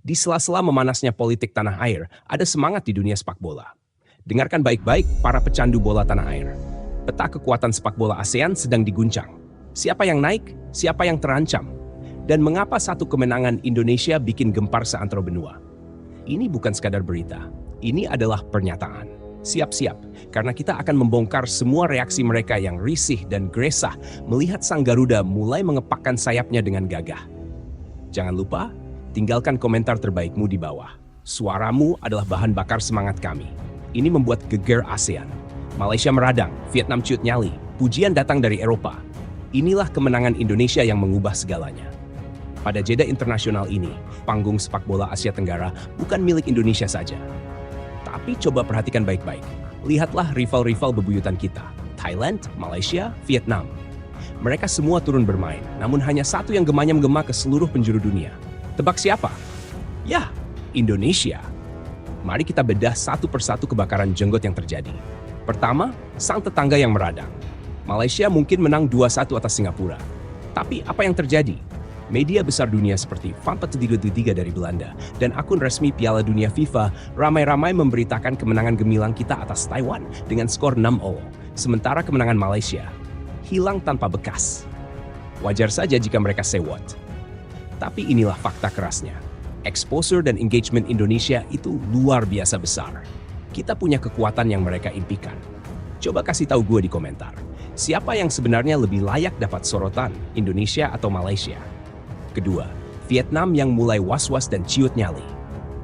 Di sela-sela memanasnya politik tanah air, ada semangat di dunia sepak bola. Dengarkan baik-baik para pecandu bola tanah air. Peta kekuatan sepak bola ASEAN sedang diguncang. Siapa yang naik, siapa yang terancam, dan mengapa satu kemenangan Indonesia bikin gempar seantero benua. Ini bukan sekadar berita, ini adalah pernyataan. Siap-siap, karena kita akan membongkar semua reaksi mereka yang risih dan geresah melihat sang Garuda mulai mengepakkan sayapnya dengan gagah. Jangan lupa, tinggalkan komentar terbaikmu di bawah. Suaramu adalah bahan bakar semangat kami. Ini membuat geger ASEAN. Malaysia meradang, Vietnam ciut nyali, pujian datang dari Eropa. Inilah kemenangan Indonesia yang mengubah segalanya. Pada jeda internasional ini, panggung sepak bola Asia Tenggara bukan milik Indonesia saja. Tapi coba perhatikan baik-baik. Lihatlah rival-rival bebuyutan kita, Thailand, Malaysia, Vietnam. Mereka semua turun bermain, namun hanya satu yang gemanya-menggema ke seluruh penjuru dunia. Tebak siapa? Ya, Indonesia. Mari kita bedah satu persatu kebakaran jenggot yang terjadi. Pertama, sang tetangga yang meradang. Malaysia mungkin menang 2-1 atas Singapura. Tapi apa yang terjadi? Media besar dunia seperti Van43 dari Belanda dan akun resmi Piala Dunia FIFA ramai-ramai memberitakan kemenangan gemilang kita atas Taiwan dengan skor 6-0. Sementara kemenangan Malaysia hilang tanpa bekas. Wajar saja jika mereka sewot. Tapi inilah fakta kerasnya. Exposure dan engagement Indonesia itu luar biasa besar. Kita punya kekuatan yang mereka impikan. Coba kasih tahu gue di komentar. Siapa yang sebenarnya lebih layak dapat sorotan, Indonesia atau Malaysia? Kedua, Vietnam yang mulai was-was dan ciut nyali.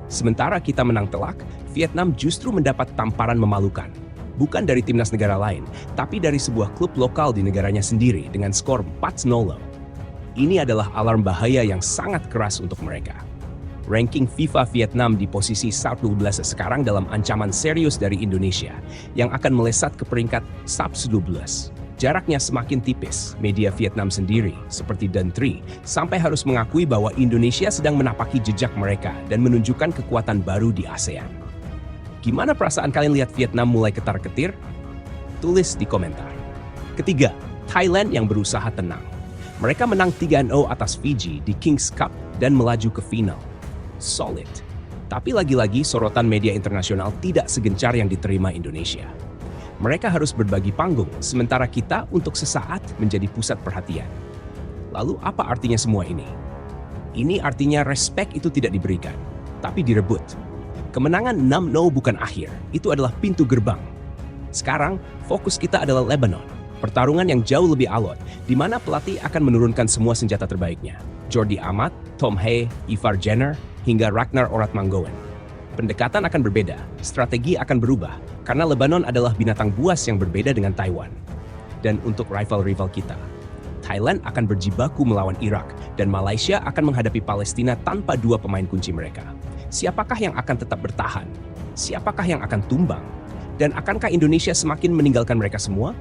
Sementara kita menang telak, Vietnam justru mendapat tamparan memalukan. Bukan dari timnas negara lain, tapi dari sebuah klub lokal di negaranya sendiri dengan skor 4-0. Ini adalah alarm bahaya yang sangat keras untuk mereka. Ranking FIFA Vietnam di posisi 12 sekarang dalam ancaman serius dari Indonesia, yang akan melesat ke peringkat 12. Jaraknya semakin tipis. Media Vietnam sendiri, seperti Dan Tri, sampai harus mengakui bahwa Indonesia sedang menapaki jejak mereka dan menunjukkan kekuatan baru di ASEAN. Gimana perasaan kalian lihat Vietnam mulai ketar-ketir? Tulis di komentar. Ketiga, Thailand yang berusaha tenang. Mereka menang 3-0 atas Fiji di Kings Cup dan melaju ke final. Solid. Tapi lagi-lagi sorotan media internasional tidak segencar yang diterima Indonesia. Mereka harus berbagi panggung, sementara kita untuk sesaat menjadi pusat perhatian. Lalu apa artinya semua ini? Ini artinya respek itu tidak diberikan, tapi direbut. Kemenangan 6-0 bukan akhir, itu adalah pintu gerbang. Sekarang, fokus kita adalah Lebanon. Pertarungan yang jauh lebih alot, di mana pelatih akan menurunkan semua senjata terbaiknya. Jordi Amat, Tom Hae, Ivar Jenner, hingga Ragnar Oratmangoen. Pendekatan akan berbeda, strategi akan berubah, karena Lebanon adalah binatang buas yang berbeda dengan Taiwan. Dan untuk rival-rival kita, Thailand akan berjibaku melawan Irak, dan Malaysia akan menghadapi Palestina tanpa dua pemain kunci mereka. Siapakah yang akan tetap bertahan? Siapakah yang akan tumbang? Dan akankah Indonesia semakin meninggalkan mereka semua?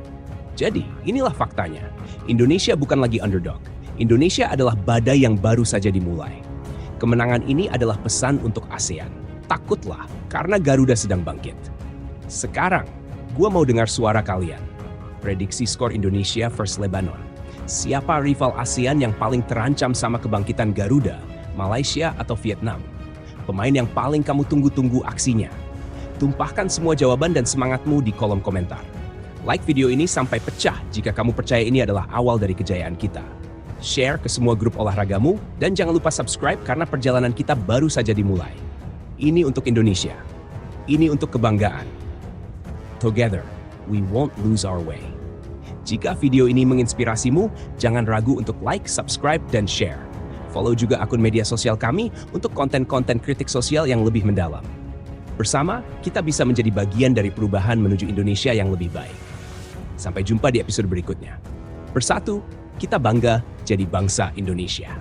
Jadi, inilah faktanya. Indonesia bukan lagi underdog. Indonesia adalah badai yang baru saja dimulai. Kemenangan ini adalah pesan untuk ASEAN. Takutlah, karena Garuda sedang bangkit. Sekarang, gua mau dengar suara kalian. Prediksi skor Indonesia versus Lebanon. Siapa rival ASEAN yang paling terancam sama kebangkitan Garuda, Malaysia atau Vietnam? Pemain yang paling kamu tunggu-tunggu aksinya. Tumpahkan semua jawaban dan semangatmu di kolom komentar. Like video ini sampai pecah jika kamu percaya ini adalah awal dari kejayaan kita. Share ke semua grup olahragamu, dan jangan lupa subscribe karena perjalanan kita baru saja dimulai. Ini untuk Indonesia. Ini untuk kebanggaan. Together, we won't lose our way. Jika video ini menginspirasimu, jangan ragu untuk like, subscribe, dan share. Follow juga akun media sosial kami untuk konten-konten kritik sosial yang lebih mendalam. Bersama, kita bisa menjadi bagian dari perubahan menuju Indonesia yang lebih baik. Sampai jumpa di episode berikutnya. Bersatu, kita bangga jadi bangsa Indonesia.